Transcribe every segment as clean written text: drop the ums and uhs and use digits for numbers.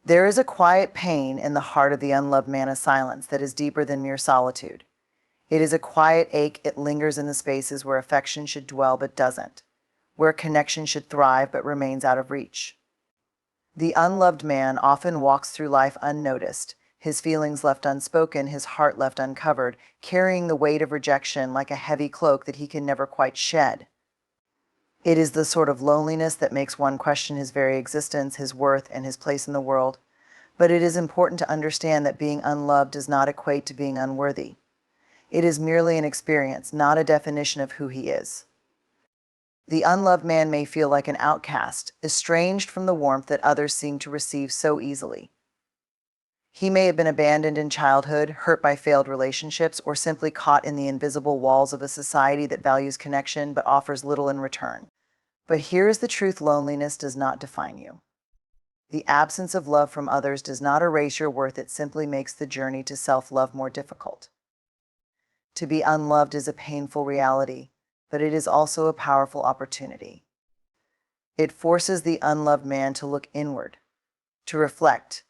There is a quiet pain in the heart of the unloved man of silence that is deeper than mere solitude. It is a quiet ache. It lingers in the spaces where affection should dwell but doesn't, where connection should thrive but remains out of reach. The unloved man often walks through life unnoticed, his feelings left unspoken, his heart left uncovered, carrying the weight of rejection like a heavy cloak that he can never quite shed. It is the sort of loneliness that makes one question his very existence, his worth, and his place in the world. But it is important to understand that being unloved does not equate to being unworthy. It is merely an experience, not a definition of who he is. The unloved man may feel like an outcast, estranged from the warmth that others seem to receive so easily. He may have been abandoned in childhood, hurt by failed relationships, or simply caught in the invisible walls of a society that values connection but offers little in return. But here is the truth: loneliness does not define you. The absence of love from others does not erase your worth, it simply makes the journey to self-love more difficult. To be unloved is a painful reality, but it is also a powerful opportunity. It forces the unloved man to look inward, to reflect,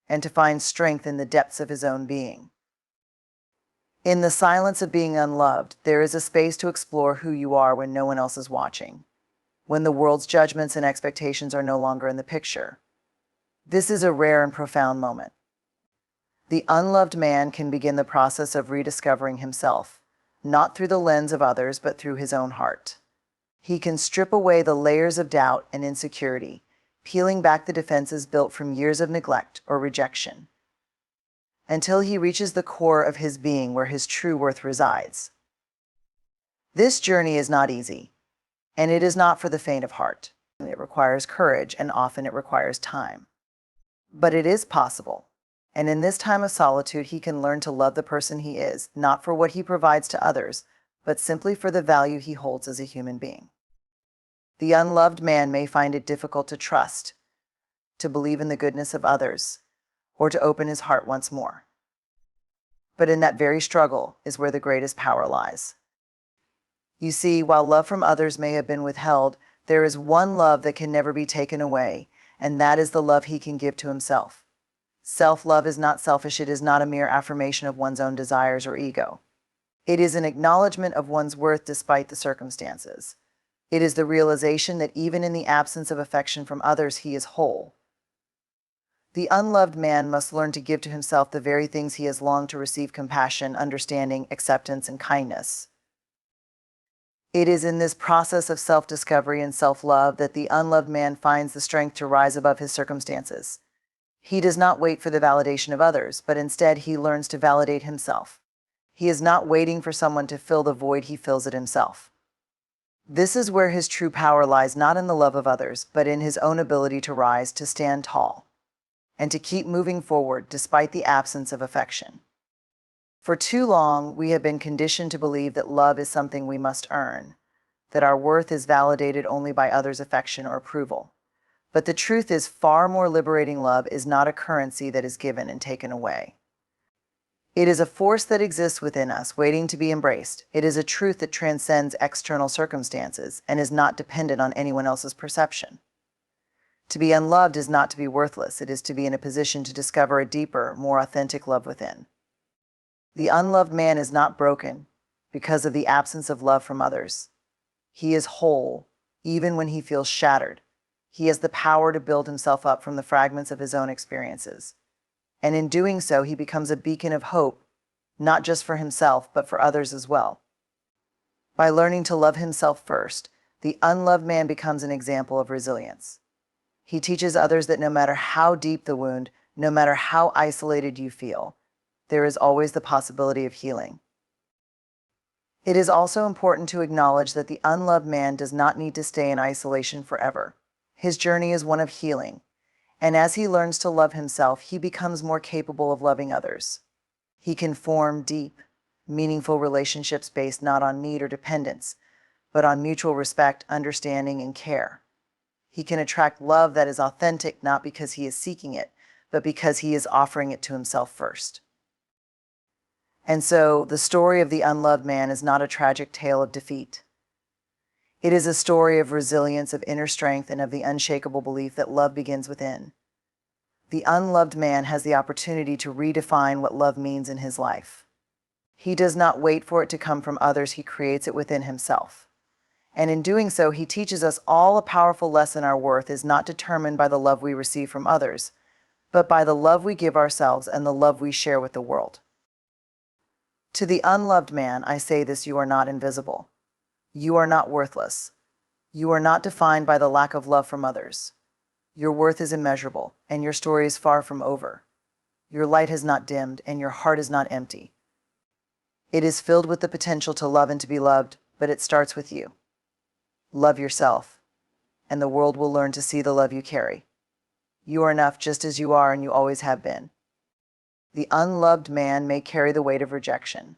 and to find strength in the depths of his own being. In the silence of being unloved, there is a space to explore who you are when no one else is watching, when the world's judgments and expectations are no longer in the picture. This is a rare and profound moment. The unloved man can begin the process of rediscovering himself, not through the lens of others, but through his own heart. He can strip away the layers of doubt and insecurity, peeling back the defenses built from years of neglect or rejection, until he reaches the core of his being where his true worth resides. This journey is not easy, and it is not for the faint of heart. It requires courage, and often it requires time. But it is possible, and in this time of solitude, he can learn to love the person he is, not for what he provides to others, but simply for the value he holds as a human being. The unloved man may find it difficult to trust, to believe in the goodness of others, or to open his heart once more. But in that very struggle is where the greatest power lies. You see, while love from others may have been withheld, there is one love that can never be taken away, and that is the love he can give to himself. Self-love is not selfish. It is not a mere affirmation of one's own desires or ego. It is an acknowledgement of one's worth despite the circumstances. It is the realization that even in the absence of affection from others, he is whole. The unloved man must learn to give to himself the very things he has longed to receive: compassion, understanding, acceptance, and kindness. It is in this process of self-discovery and self-love that the unloved man finds the strength to rise above his circumstances. He does not wait for the validation of others, but instead he learns to validate himself. He is not waiting for someone to fill the void, he fills it himself. This is where his true power lies, not in the love of others, but in his own ability to rise, to stand tall, and to keep moving forward despite the absence of affection. For too long, we have been conditioned to believe that love is something we must earn, that our worth is validated only by others' affection or approval. But the truth is far more liberating. Love is not a currency that is given and taken away. It is a force that exists within us, waiting to be embraced. It is a truth that transcends external circumstances and is not dependent on anyone else's perception. To be unloved is not to be worthless. It is to be in a position to discover a deeper, more authentic love within. The unloved man is not broken because of the absence of love from others. He is whole, even when he feels shattered. He has the power to build himself up from the fragments of his own experiences. And in doing so, he becomes a beacon of hope, not just for himself, but for others as well. By learning to love himself first, the unloved man becomes an example of resilience. He teaches others that no matter how deep the wound, no matter how isolated you feel, there is always the possibility of healing. It is also important to acknowledge that the unloved man does not need to stay in isolation forever. His journey is one of healing, and as he learns to love himself, he becomes more capable of loving others. He can form deep, meaningful relationships based not on need or dependence, but on mutual respect, understanding, and care. He can attract love that is authentic, not because he is seeking it, but because he is offering it to himself first. And so, the story of the unloved man is not a tragic tale of defeat. It is a story of resilience, of inner strength, and of the unshakable belief that love begins within. The unloved man has the opportunity to redefine what love means in his life. He does not wait for it to come from others, he creates it within himself. And in doing so, he teaches us all a powerful lesson: our worth is not determined by the love we receive from others, but by the love we give ourselves and the love we share with the world. To the unloved man, I say this: you are not invisible. You are not worthless. You are not defined by the lack of love from others. Your worth is immeasurable, and your story is far from over. Your light has not dimmed, and your heart is not empty. It is filled with the potential to love and to be loved, but it starts with you. Love yourself, and the world will learn to see the love you carry. You are enough just as you are, and you always have been. The unloved man may carry the weight of rejection,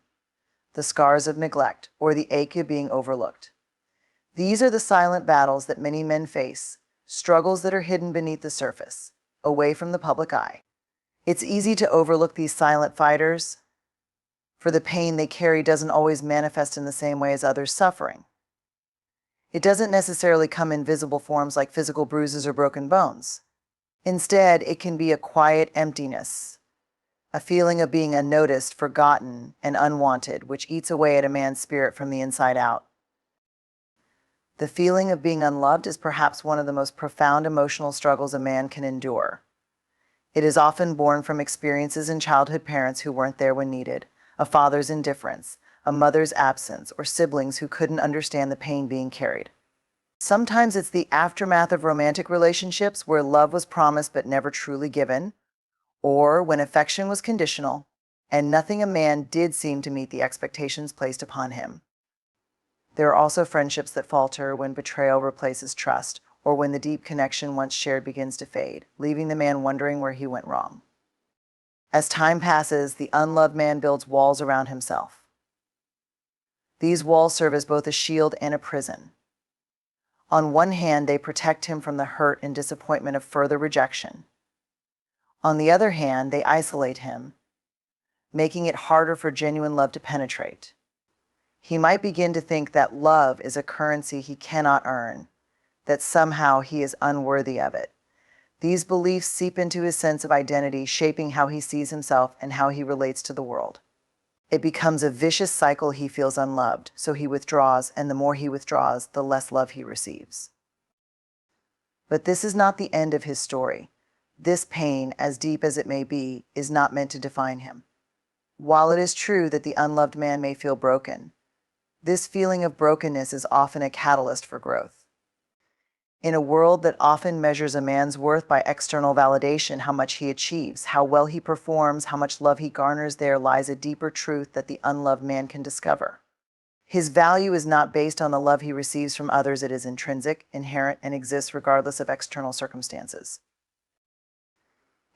the scars of neglect, or the ache of being overlooked. These are the silent battles that many men face, struggles that are hidden beneath the surface, away from the public eye. It's easy to overlook these silent fighters, for the pain they carry doesn't always manifest in the same way as others' suffering. It doesn't necessarily come in visible forms like physical bruises or broken bones. Instead, it can be a quiet emptiness, a feeling of being unnoticed, forgotten, and unwanted, which eats away at a man's spirit from the inside out. The feeling of being unloved is perhaps one of the most profound emotional struggles a man can endure. It is often born from experiences in childhood: parents who weren't there when needed, a father's indifference, a mother's absence, or siblings who couldn't understand the pain being carried. Sometimes it's the aftermath of romantic relationships where love was promised but never truly given, or when affection was conditional and nothing a man did seem to meet the expectations placed upon him. There are also friendships that falter when betrayal replaces trust, or when the deep connection once shared begins to fade, leaving the man wondering where he went wrong. As time passes, the unloved man builds walls around himself. These walls serve as both a shield and a prison. On one hand, they protect him from the hurt and disappointment of further rejection. On the other hand, they isolate him, making it harder for genuine love to penetrate. He might begin to think that love is a currency he cannot earn, that somehow he is unworthy of it. These beliefs seep into his sense of identity, shaping how he sees himself and how he relates to the world. It becomes a vicious cycle. He feels unloved, so he withdraws, and the more he withdraws, the less love he receives. But this is not the end of his story. This pain, as deep as it may be, is not meant to define him. While it is true that the unloved man may feel broken, this feeling of brokenness is often a catalyst for growth. In a world that often measures a man's worth by external validation, how much he achieves, how well he performs, how much love he garners, there lies a deeper truth that the unloved man can discover. His value is not based on the love he receives from others. It is intrinsic, inherent, and exists regardless of external circumstances.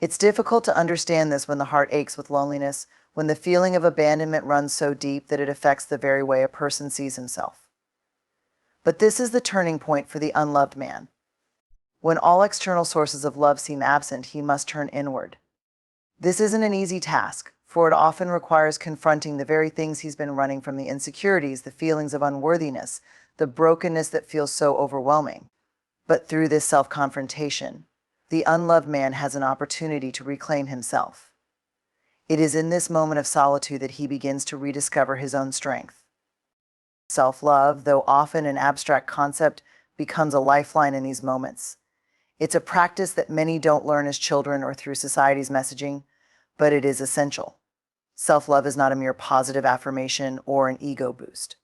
It's difficult to understand this when the heart aches with loneliness, when the feeling of abandonment runs so deep that it affects the very way a person sees himself. But this is the turning point for the unloved man. When all external sources of love seem absent, he must turn inward. This isn't an easy task, for it often requires confronting the very things he's been running from: the insecurities, the feelings of unworthiness, the brokenness that feels so overwhelming. But through this self-confrontation, the unloved man has an opportunity to reclaim himself. It is in this moment of solitude that he begins to rediscover his own strength. Self-love, though often an abstract concept, becomes a lifeline in these moments. It's a practice that many don't learn as children or through society's messaging, but it is essential. Self-love is not a mere positive affirmation or an ego boost.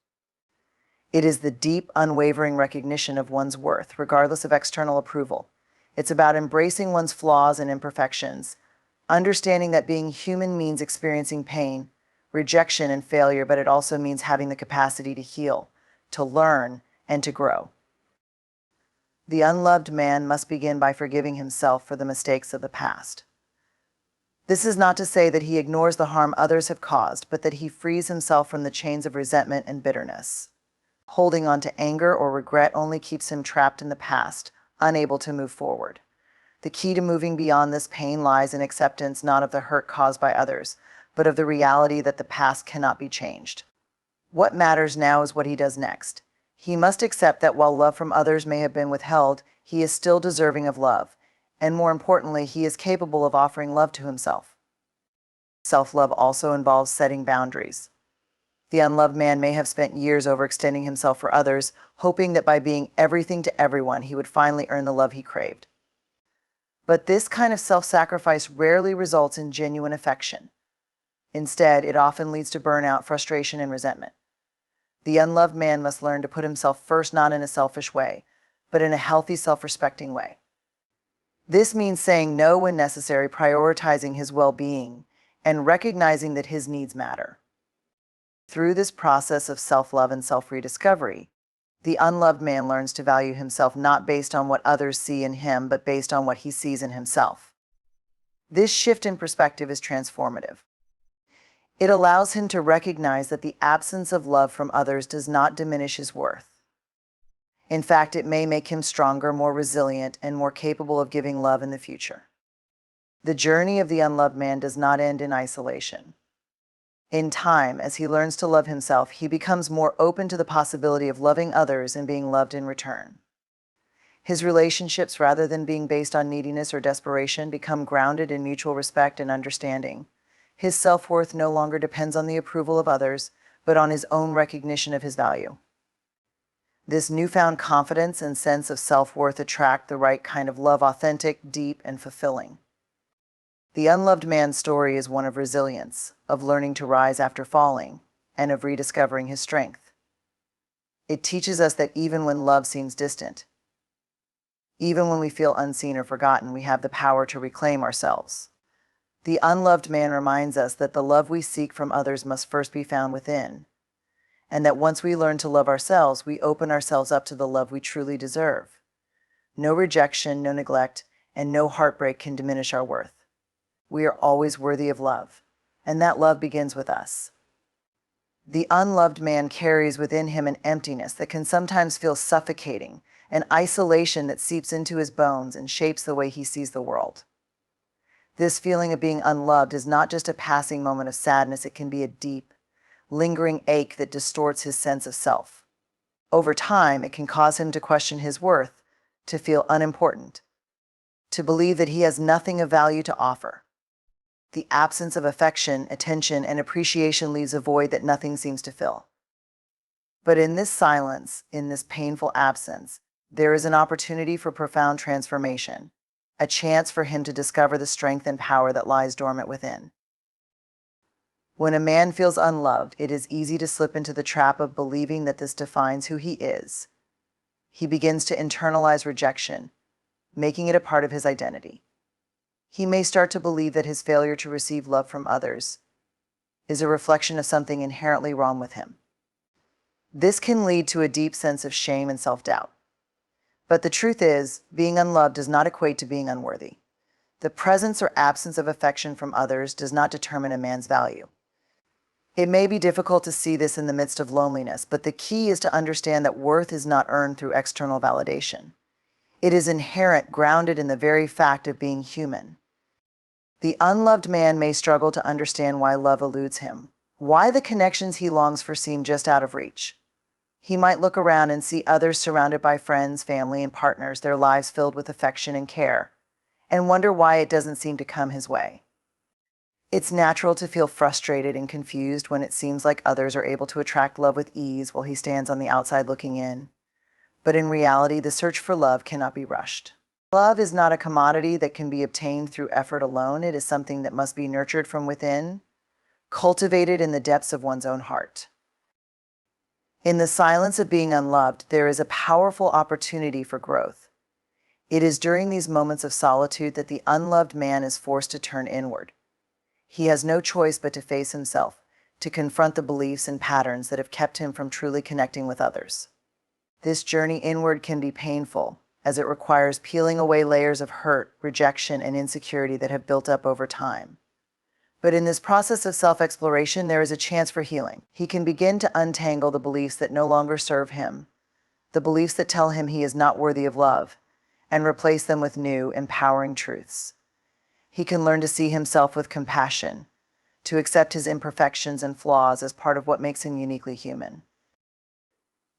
It is the deep, unwavering recognition of one's worth, regardless of external approval. It's about embracing one's flaws and imperfections, understanding that being human means experiencing pain, rejection, and failure, but it also means having the capacity to heal, to learn, and to grow. The unloved man must begin by forgiving himself for the mistakes of the past. This is not to say that he ignores the harm others have caused, but that he frees himself from the chains of resentment and bitterness. Holding on to anger or regret only keeps him trapped in the past, unable to move forward. The key to moving beyond this pain lies in acceptance, not of the hurt caused by others, but of the reality that the past cannot be changed. What matters now is what he does next. He must accept that while love from others may have been withheld, he is still deserving of love, and more importantly, he is capable of offering love to himself. Self-love also involves setting boundaries. The unloved man may have spent years overextending himself for others, hoping that by being everything to everyone, he would finally earn the love he craved. But this kind of self-sacrifice rarely results in genuine affection. Instead, it often leads to burnout, frustration, and resentment. The unloved man must learn to put himself first, not in a selfish way, but in a healthy, self-respecting way. This means saying no when necessary, prioritizing his well-being, and recognizing that his needs matter. Through this process of self-love and self-rediscovery, the unloved man learns to value himself not based on what others see in him, but based on what he sees in himself. This shift in perspective is transformative. It allows him to recognize that the absence of love from others does not diminish his worth. In fact, it may make him stronger, more resilient, and more capable of giving love in the future. The journey of the unloved man does not end in isolation. In time, as he learns to love himself, he becomes more open to the possibility of loving others and being loved in return. His relationships, rather than being based on neediness or desperation, become grounded in mutual respect and understanding. His self-worth no longer depends on the approval of others, but on his own recognition of his value. This newfound confidence and sense of self-worth attract the right kind of love, authentic, deep, and fulfilling. The unloved man's story is one of resilience, of learning to rise after falling, and of rediscovering his strength. It teaches us that even when love seems distant, even when we feel unseen or forgotten, we have the power to reclaim ourselves. The unloved man reminds us that the love we seek from others must first be found within, and that once we learn to love ourselves, we open ourselves up to the love we truly deserve. No rejection, no neglect, and no heartbreak can diminish our worth. We are always worthy of love, and that love begins with us. The unloved man carries within him an emptiness that can sometimes feel suffocating, an isolation that seeps into his bones and shapes the way he sees the world. This feeling of being unloved is not just a passing moment of sadness, it can be a deep, lingering ache that distorts his sense of self. Over time, it can cause him to question his worth, to feel unimportant, to believe that he has nothing of value to offer. The absence of affection, attention, and appreciation leaves a void that nothing seems to fill. But in this silence, in this painful absence, there is an opportunity for profound transformation, a chance for him to discover the strength and power that lies dormant within. When a man feels unloved, it is easy to slip into the trap of believing that this defines who he is. He begins to internalize rejection, making it a part of his identity. He may start to believe that his failure to receive love from others is a reflection of something inherently wrong with him. This can lead to a deep sense of shame and self-doubt. But the truth is, being unloved does not equate to being unworthy. The presence or absence of affection from others does not determine a man's value. It may be difficult to see this in the midst of loneliness, but the key is to understand that worth is not earned through external validation. It is inherent, grounded in the very fact of being human. The unloved man may struggle to understand why love eludes him, why the connections he longs for seem just out of reach. He might look around and see others surrounded by friends, family, and partners, their lives filled with affection and care, and wonder why it doesn't seem to come his way. It's natural to feel frustrated and confused when it seems like others are able to attract love with ease while he stands on the outside looking in. But in reality, the search for love cannot be rushed. Love is not a commodity that can be obtained through effort alone. It is something that must be nurtured from within, cultivated in the depths of one's own heart. In the silence of being unloved, there is a powerful opportunity for growth. It is during these moments of solitude that the unloved man is forced to turn inward. He has no choice but to face himself, to confront the beliefs and patterns that have kept him from truly connecting with others. This journey inward can be painful, as it requires peeling away layers of hurt, rejection, and insecurity that have built up over time. But in this process of self-exploration, there is a chance for healing. He can begin to untangle the beliefs that no longer serve him, the beliefs that tell him he is not worthy of love, and replace them with new, empowering truths. He can learn to see himself with compassion, to accept his imperfections and flaws as part of what makes him uniquely human.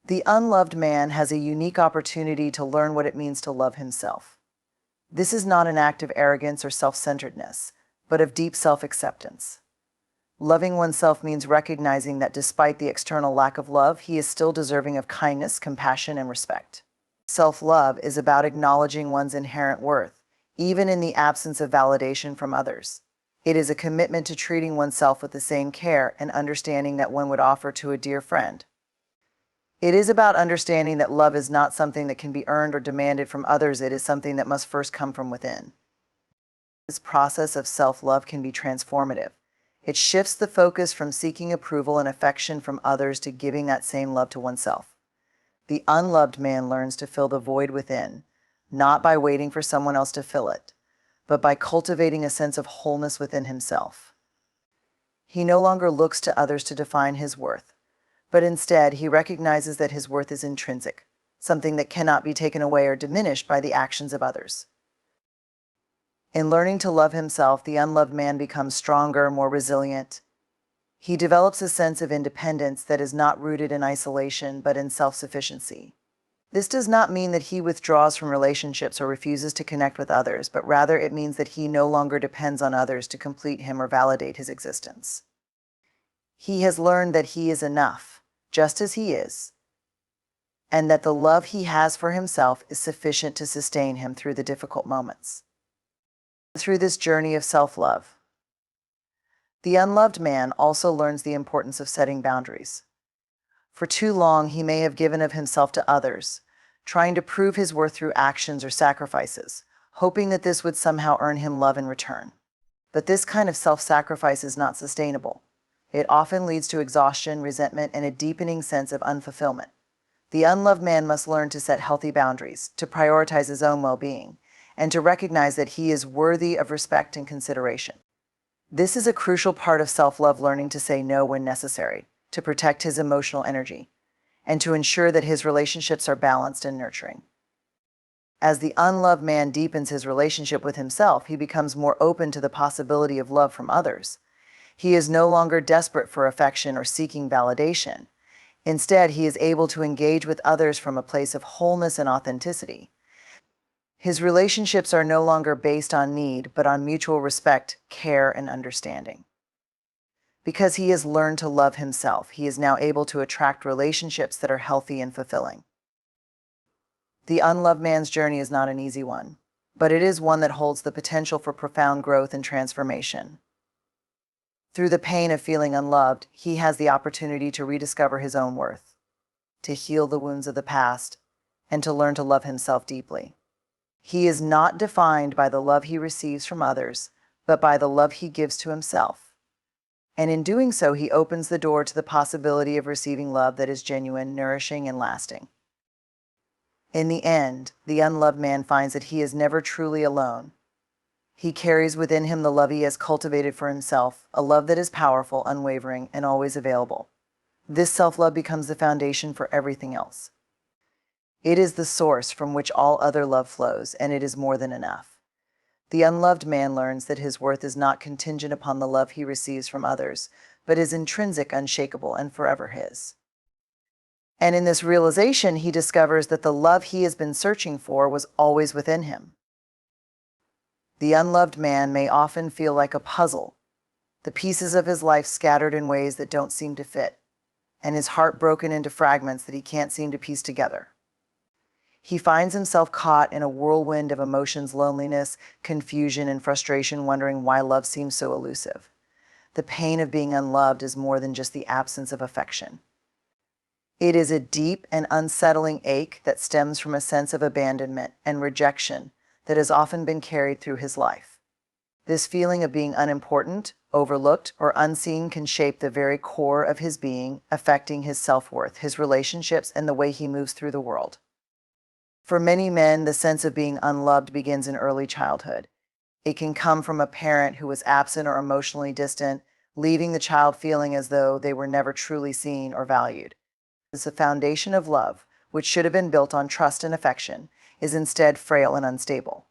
The unloved man has a unique opportunity to learn what it means to love himself. This is not an act of arrogance or self-centeredness, but of deep self-acceptance. Loving oneself means recognizing that despite the external lack of love, he is still deserving of kindness, compassion, and respect. Self-love is about acknowledging one's inherent worth, even in the absence of validation from others. It is a commitment to treating oneself with the same care and understanding that one would offer to a dear friend. It is about understanding that love is not something that can be earned or demanded from others. It is something that must first come from within. This process of self-love can be transformative. It shifts the focus from seeking approval and affection from others to giving that same love to oneself. The unloved man learns to fill the void within, not by waiting for someone else to fill it, but by cultivating a sense of wholeness within himself. He no longer looks to others to define his worth, but instead he recognizes that his worth is intrinsic, something that cannot be taken away or diminished by the actions of others. In learning to love himself, the unloved man becomes stronger, more resilient. He develops a sense of independence that is not rooted in isolation, but in self-sufficiency. This does not mean that he withdraws from relationships or refuses to connect with others, but rather it means that he no longer depends on others to complete him or validate his existence. He has learned that he is enough, just as he is, and that the love he has for himself is sufficient to sustain him through the difficult moments. Through this journey of self-love, the unloved man also learns the importance of setting boundaries. For too long, he may have given of himself to others, trying to prove his worth through actions or sacrifices, hoping that this would somehow earn him love in return. But this kind of self-sacrifice is not sustainable. It often leads to exhaustion, resentment, and a deepening sense of unfulfillment. The unloved man must learn to set healthy boundaries, to prioritize his own well-being, and to recognize that he is worthy of respect and consideration. This is a crucial part of self-love, learning to say no when necessary, to protect his emotional energy, and to ensure that his relationships are balanced and nurturing. As the unloved man deepens his relationship with himself, he becomes more open to the possibility of love from others. He is no longer desperate for affection or seeking validation. Instead, he is able to engage with others from a place of wholeness and authenticity. His relationships are no longer based on need, but on mutual respect, care, and understanding. Because he has learned to love himself, he is now able to attract relationships that are healthy and fulfilling. The unloved man's journey is not an easy one, but it is one that holds the potential for profound growth and transformation. Through the pain of feeling unloved, he has the opportunity to rediscover his own worth, to heal the wounds of the past, and to learn to love himself deeply. He is not defined by the love he receives from others, but by the love he gives to himself. And in doing so, he opens the door to the possibility of receiving love that is genuine, nourishing, and lasting. In the end, the unloved man finds that he is never truly alone. He carries within him the love he has cultivated for himself, a love that is powerful, unwavering, and always available. This self-love becomes the foundation for everything else. It is the source from which all other love flows, and it is more than enough. The unloved man learns that his worth is not contingent upon the love he receives from others, but is intrinsic, unshakable, and forever his. And in this realization, he discovers that the love he has been searching for was always within him. The unloved man may often feel like a puzzle, the pieces of his life scattered in ways that don't seem to fit, and his heart broken into fragments that he can't seem to piece together. He finds himself caught in a whirlwind of emotions, loneliness, confusion, and frustration, wondering why love seems so elusive. The pain of being unloved is more than just the absence of affection. It is a deep and unsettling ache that stems from a sense of abandonment and rejection that has often been carried through his life. This feeling of being unimportant, overlooked, or unseen can shape the very core of his being, affecting his self-worth, his relationships, and the way he moves through the world. For many men, the sense of being unloved begins in early childhood. It can come from a parent who was absent or emotionally distant, leaving the child feeling as though they were never truly seen or valued. The foundation of love, which should have been built on trust and affection, is instead frail and unstable.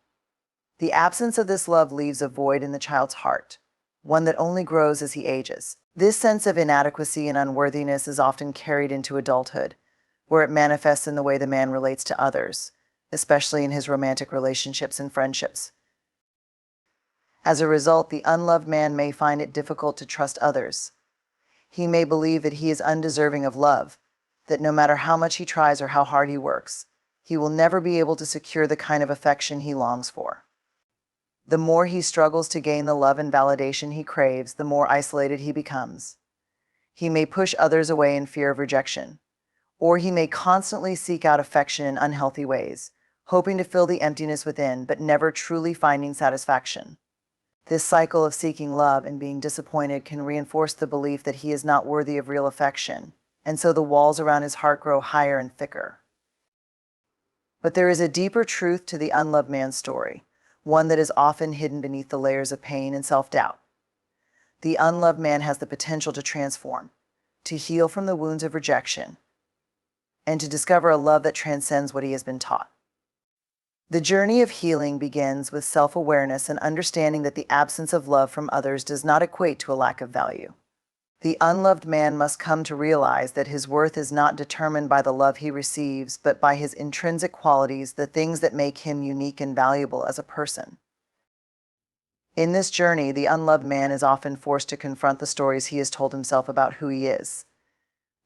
The absence of this love leaves a void in the child's heart, one that only grows as he ages. This sense of inadequacy and unworthiness is often carried into adulthood, where it manifests in the way the man relates to others. especially in his romantic relationships and friendships. As a result, the unloved man may find it difficult to trust others. He may believe that he is undeserving of love, that no matter how much he tries or how hard he works, he will never be able to secure the kind of affection he longs for. The more he struggles to gain the love and validation he craves, the more isolated he becomes. He may push others away in fear of rejection, or he may constantly seek out affection in unhealthy ways, hoping to fill the emptiness within but never truly finding satisfaction. This cycle of seeking love and being disappointed can reinforce the belief that he is not worthy of real affection, and so the walls around his heart grow higher and thicker. But there is a deeper truth to the unloved man's story, one that is often hidden beneath the layers of pain and self-doubt. The unloved man has the potential to transform, to heal from the wounds of rejection, and to discover a love that transcends what he has been taught. The journey of healing begins with self-awareness and understanding that the absence of love from others does not equate to a lack of value. The unloved man must come to realize that his worth is not determined by the love he receives, but by his intrinsic qualities, the things that make him unique and valuable as a person. In this journey, the unloved man is often forced to confront the stories he has told himself about who he is.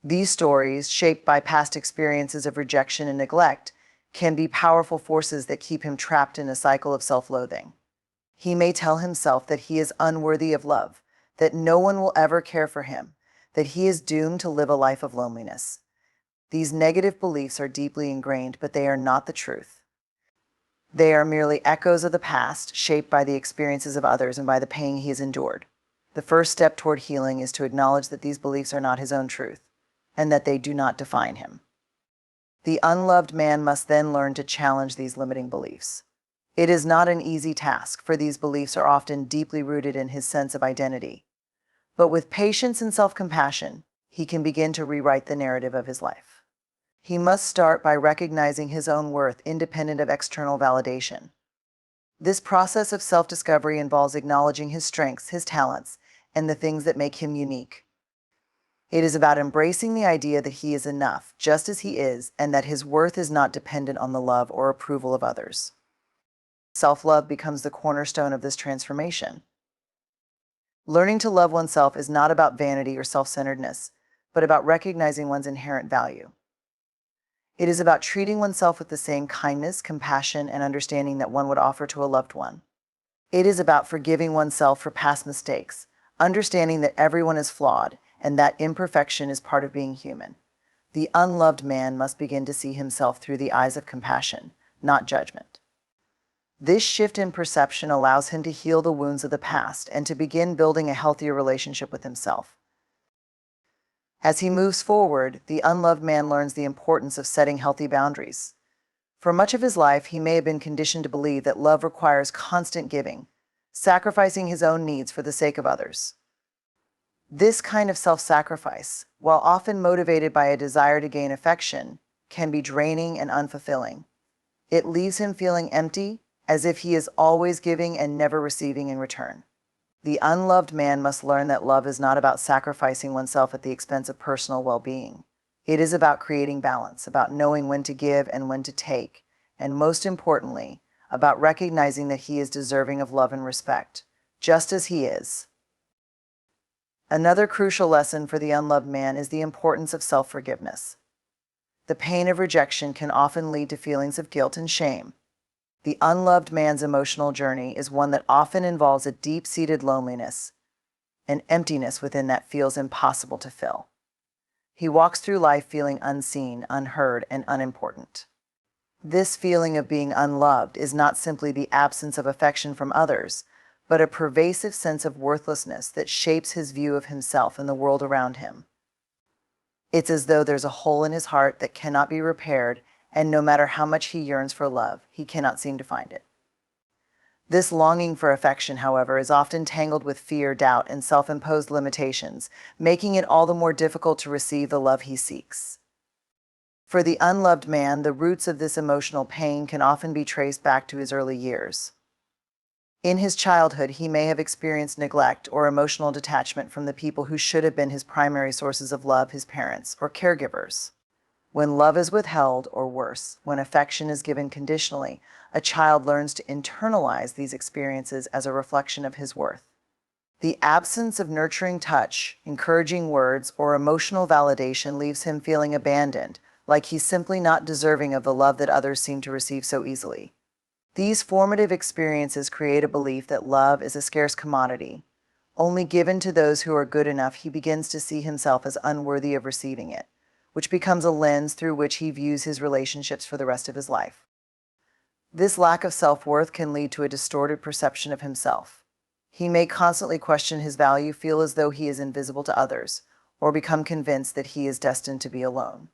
These stories, shaped by past experiences of rejection and neglect, can be powerful forces that keep him trapped in a cycle of self-loathing. He may tell himself that he is unworthy of love, that no one will ever care for him, that he is doomed to live a life of loneliness. These negative beliefs are deeply ingrained, but they are not the truth. They are merely echoes of the past, shaped by the experiences of others and by the pain he has endured. The first step toward healing is to acknowledge that these beliefs are not his own truth, and that they do not define him. The unloved man must then learn to challenge these limiting beliefs. It is not an easy task, for these beliefs are often deeply rooted in his sense of identity. But with patience and self-compassion, he can begin to rewrite the narrative of his life. He must start by recognizing his own worth, independent of external validation. This process of self-discovery involves acknowledging his strengths, his talents, and the things that make him unique. It is about embracing the idea that he is enough, just as he is, and that his worth is not dependent on the love or approval of others. Self-love becomes the cornerstone of this transformation. Learning to love oneself is not about vanity or self-centeredness, but about recognizing one's inherent value. It is about treating oneself with the same kindness, compassion, and understanding that one would offer to a loved one. It is about forgiving oneself for past mistakes, understanding that everyone is flawed, and that imperfection is part of being human. The unloved man must begin to see himself through the eyes of compassion, not judgment. This shift in perception allows him to heal the wounds of the past and to begin building a healthier relationship with himself. As he moves forward, the unloved man learns the importance of setting healthy boundaries. For much of his life, he may have been conditioned to believe that love requires constant giving, sacrificing his own needs for the sake of others. This kind of self-sacrifice, while often motivated by a desire to gain affection, can be draining and unfulfilling. It leaves him feeling empty, as if he is always giving and never receiving in return. The unloved man must learn that love is not about sacrificing oneself at the expense of personal well-being. It is about creating balance, about knowing when to give and when to take, and most importantly, about recognizing that he is deserving of love and respect, just as he is. Another crucial lesson for the unloved man is the importance of self-forgiveness. The pain of rejection can often lead to feelings of guilt and shame. The unloved man's emotional journey is one that often involves a deep-seated loneliness, an emptiness within that feels impossible to fill. He walks through life feeling unseen, unheard, and unimportant. This feeling of being unloved is not simply the absence of affection from others, but a pervasive sense of worthlessness that shapes his view of himself and the world around him. It's as though there's a hole in his heart that cannot be repaired, and no matter how much he yearns for love, he cannot seem to find it. This longing for affection, however, is often tangled with fear, doubt, and self-imposed limitations, making it all the more difficult to receive the love he seeks. For the unloved man, the roots of this emotional pain can often be traced back to his early years. In his childhood, he may have experienced neglect or emotional detachment from the people who should have been his primary sources of love, his parents or caregivers. When love is withheld, or worse, when affection is given conditionally, a child learns to internalize these experiences as a reflection of his worth. The absence of nurturing touch, encouraging words, or emotional validation leaves him feeling abandoned, like he's simply not deserving of the love that others seem to receive so easily. These formative experiences create a belief that love is a scarce commodity, only given to those who are good enough. He begins to see himself as unworthy of receiving it, which becomes a lens through which he views his relationships for the rest of his life. This lack of self-worth can lead to a distorted perception of himself. He may constantly question his value, feel as though he is invisible to others, or become convinced that he is destined to be alone.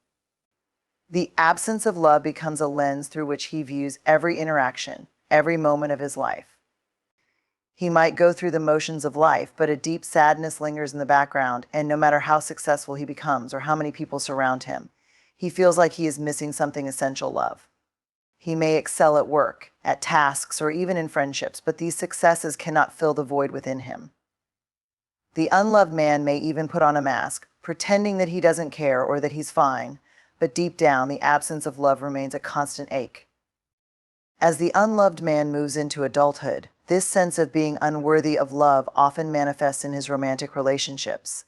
The absence of love becomes a lens through which he views every interaction, every moment of his life. He might go through the motions of life, but a deep sadness lingers in the background, and no matter how successful he becomes or how many people surround him, he feels like he is missing something essential: love. He may excel at work, at tasks, or even in friendships, but these successes cannot fill the void within him. The unloved man may even put on a mask, pretending that he doesn't care or that he's fine, but deep down, the absence of love remains a constant ache. As the unloved man moves into adulthood, this sense of being unworthy of love often manifests in his romantic relationships.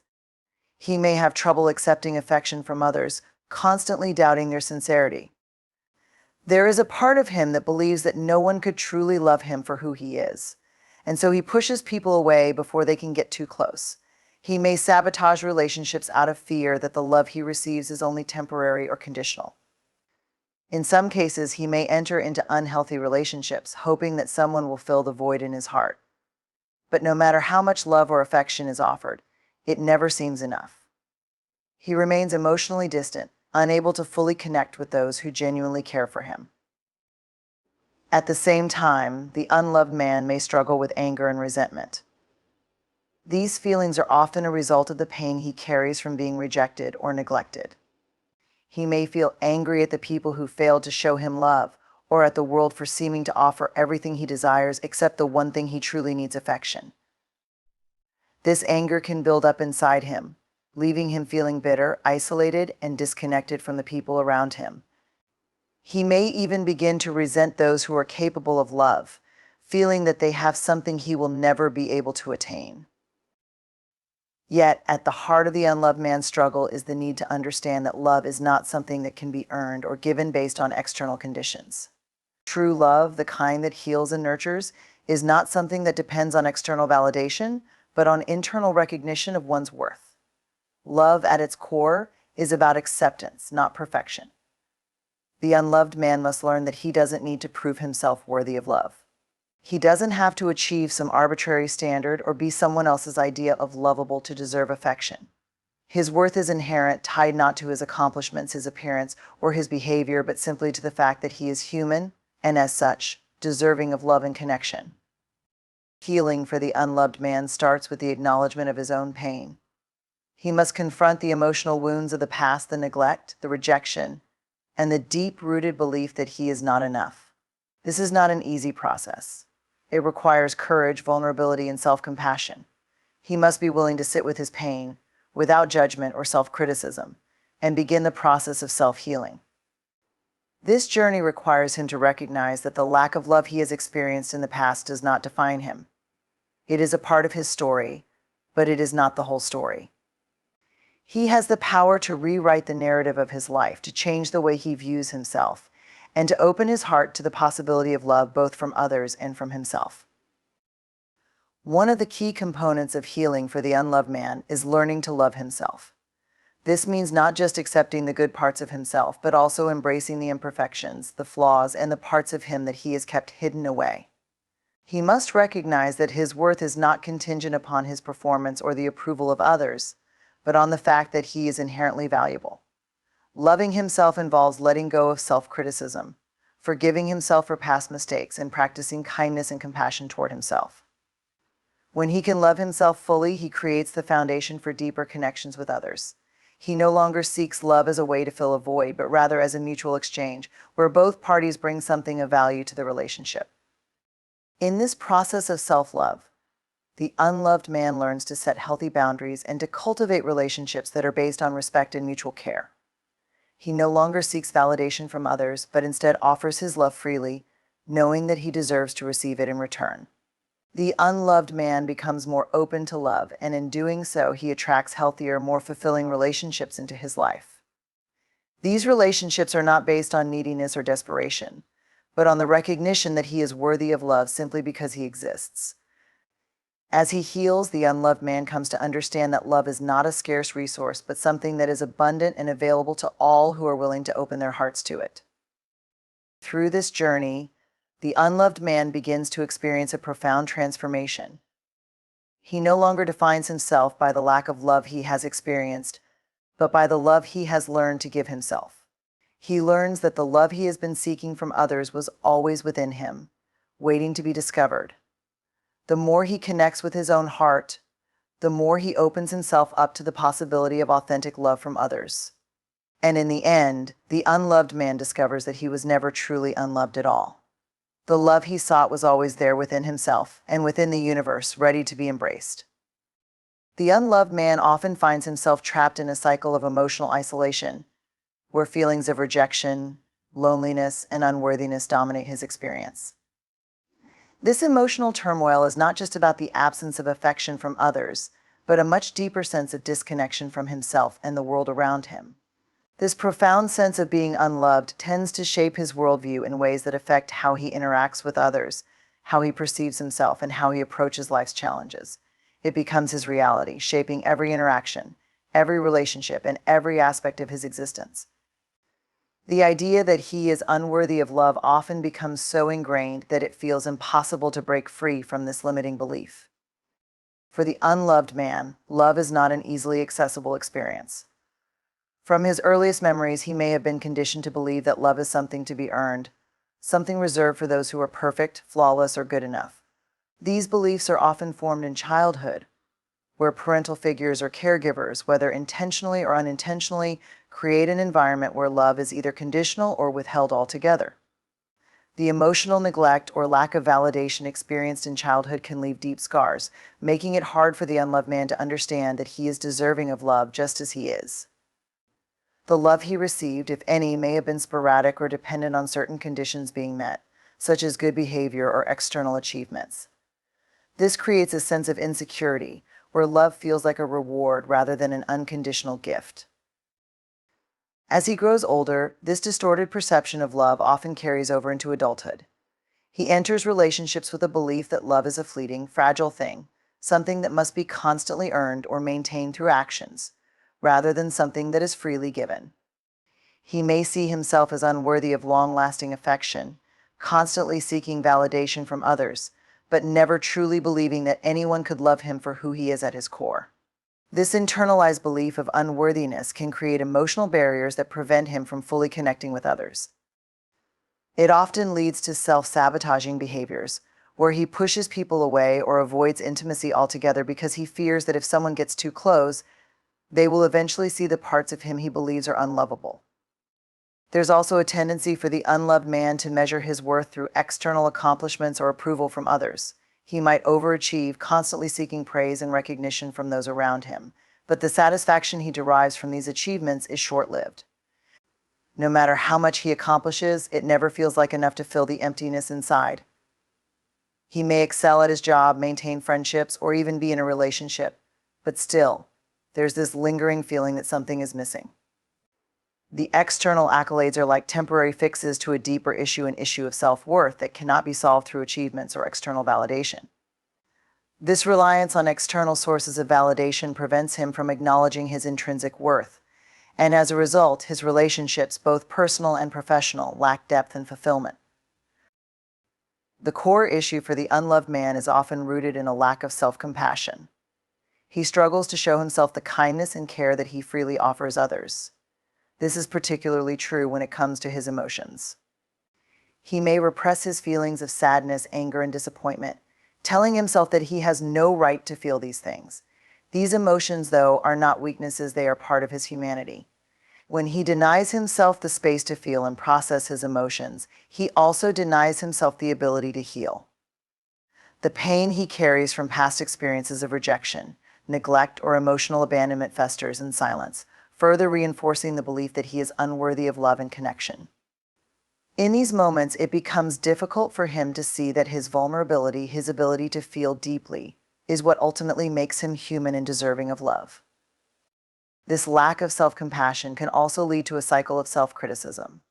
He may have trouble accepting affection from others, constantly doubting their sincerity. There is a part of him that believes that no one could truly love him for who he is, and so he pushes people away before they can get too close. He may sabotage relationships out of fear that the love he receives is only temporary or conditional. In some cases, he may enter into unhealthy relationships, hoping that someone will fill the void in his heart. But no matter how much love or affection is offered, it never seems enough. He remains emotionally distant, unable to fully connect with those who genuinely care for him. At the same time, the unloved man may struggle with anger and resentment. These feelings are often a result of the pain he carries from being rejected or neglected. He may feel angry at the people who failed to show him love, or at the world for seeming to offer everything he desires except the one thing he truly needs: affection. This anger can build up inside him, leaving him feeling bitter, isolated, and disconnected from the people around him. He may even begin to resent those who are capable of love, feeling that they have something he will never be able to attain. Yet, at the heart of the unloved man's struggle is the need to understand that love is not something that can be earned or given based on external conditions. True love, the kind that heals and nurtures, is not something that depends on external validation, but on internal recognition of one's worth. Love, at its core, is about acceptance, not perfection. The unloved man must learn that he doesn't need to prove himself worthy of love. He doesn't have to achieve some arbitrary standard or be someone else's idea of lovable to deserve affection. His worth is inherent, tied not to his accomplishments, his appearance, or his behavior, but simply to the fact that he is human and, as such, deserving of love and connection. Healing for the unloved man starts with the acknowledgement of his own pain. He must confront the emotional wounds of the past, the neglect, the rejection, and the deep-rooted belief that he is not enough. This is not an easy process. It requires courage, vulnerability, and self-compassion. He must be willing to sit with his pain, without judgment or self-criticism, and begin the process of self-healing. This journey requires him to recognize that the lack of love he has experienced in the past does not define him. It is a part of his story, but it is not the whole story. He has the power to rewrite the narrative of his life, to change the way he views himself, and to open his heart to the possibility of love both from others and from himself. One of the key components of healing for the unloved man is learning to love himself. This means not just accepting the good parts of himself, but also embracing the imperfections, the flaws, and the parts of him that he has kept hidden away. He must recognize that his worth is not contingent upon his performance or the approval of others, but on the fact that he is inherently valuable. Loving himself involves letting go of self-criticism, forgiving himself for past mistakes, and practicing kindness and compassion toward himself. When he can love himself fully, he creates the foundation for deeper connections with others. He no longer seeks love as a way to fill a void, but rather as a mutual exchange, where both parties bring something of value to the relationship. In this process of self-love, the unloved man learns to set healthy boundaries and to cultivate relationships that are based on respect and mutual care. He no longer seeks validation from others, but instead offers his love freely, knowing that he deserves to receive it in return. The unloved man becomes more open to love, and in doing so, he attracts healthier, more fulfilling relationships into his life. These relationships are not based on neediness or desperation, but on the recognition that he is worthy of love simply because he exists. As he heals, the unloved man comes to understand that love is not a scarce resource, but something that is abundant and available to all who are willing to open their hearts to it. Through this journey, the unloved man begins to experience a profound transformation. He no longer defines himself by the lack of love he has experienced, but by the love he has learned to give himself. He learns that the love he has been seeking from others was always within him, waiting to be discovered. The more he connects with his own heart, the more he opens himself up to the possibility of authentic love from others. And in the end, the unloved man discovers that he was never truly unloved at all. The love he sought was always there within himself and within the universe, ready to be embraced. The unloved man often finds himself trapped in a cycle of emotional isolation, where feelings of rejection, loneliness, and unworthiness dominate his experience. This emotional turmoil is not just about the absence of affection from others, but a much deeper sense of disconnection from himself and the world around him. This profound sense of being unloved tends to shape his worldview in ways that affect how he interacts with others, how he perceives himself, and how he approaches life's challenges. It becomes his reality, shaping every interaction, every relationship, and every aspect of his existence. The idea that he is unworthy of love often becomes so ingrained that it feels impossible to break free from this limiting belief. For the unloved man, love is not an easily accessible experience. From his earliest memories, he may have been conditioned to believe that love is something to be earned, something reserved for those who are perfect, flawless, or good enough. These beliefs are often formed in childhood, where parental figures or caregivers, whether intentionally or unintentionally, create an environment where love is either conditional or withheld altogether. The emotional neglect or lack of validation experienced in childhood can leave deep scars, making it hard for the unloved man to understand that he is deserving of love just as he is. The love he received, if any, may have been sporadic or dependent on certain conditions being met, such as good behavior or external achievements. This creates a sense of insecurity, where love feels like a reward rather than an unconditional gift. As he grows older, this distorted perception of love often carries over into adulthood. He enters relationships with a belief that love is a fleeting, fragile thing, something that must be constantly earned or maintained through actions, rather than something that is freely given. He may see himself as unworthy of long-lasting affection, constantly seeking validation from others, but never truly believing that anyone could love him for who he is at his core. This internalized belief of unworthiness can create emotional barriers that prevent him from fully connecting with others. It often leads to self-sabotaging behaviors, where he pushes people away or avoids intimacy altogether because he fears that if someone gets too close, they will eventually see the parts of him he believes are unlovable. There's also a tendency for the unloved man to measure his worth through external accomplishments or approval from others. He might overachieve, constantly seeking praise and recognition from those around him, but the satisfaction he derives from these achievements is short-lived. No matter how much he accomplishes, it never feels like enough to fill the emptiness inside. He may excel at his job, maintain friendships, or even be in a relationship, but still, there's this lingering feeling that something is missing. The external accolades are like temporary fixes to a deeper issue, an issue of self-worth that cannot be solved through achievements or external validation. This reliance on external sources of validation prevents him from acknowledging his intrinsic worth, and as a result, his relationships, both personal and professional, lack depth and fulfillment. The core issue for the unloved man is often rooted in a lack of self-compassion. He struggles to show himself the kindness and care that he freely offers others. This is particularly true when it comes to his emotions. He may repress his feelings of sadness, anger, and disappointment, telling himself that he has no right to feel these things. These emotions, though, are not weaknesses, they are part of his humanity. When he denies himself the space to feel and process his emotions, he also denies himself the ability to heal. The pain he carries from past experiences of rejection, neglect, or emotional abandonment festers in silence, further reinforcing the belief that he is unworthy of love and connection. In these moments, it becomes difficult for him to see that his vulnerability, his ability to feel deeply, is what ultimately makes him human and deserving of love. This lack of self-compassion can also lead to a cycle of self-criticism.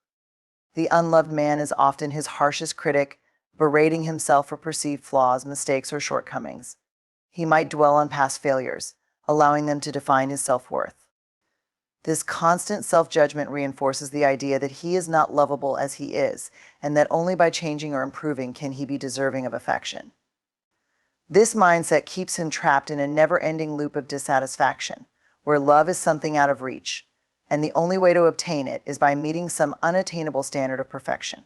The unloved man is often his harshest critic, berating himself for perceived flaws, mistakes, or shortcomings. He might dwell on past failures, allowing them to define his self-worth. This constant self-judgment reinforces the idea that he is not lovable as he is, and that only by changing or improving can he be deserving of affection. This mindset keeps him trapped in a never-ending loop of dissatisfaction, where love is something out of reach, and the only way to obtain it is by meeting some unattainable standard of perfection.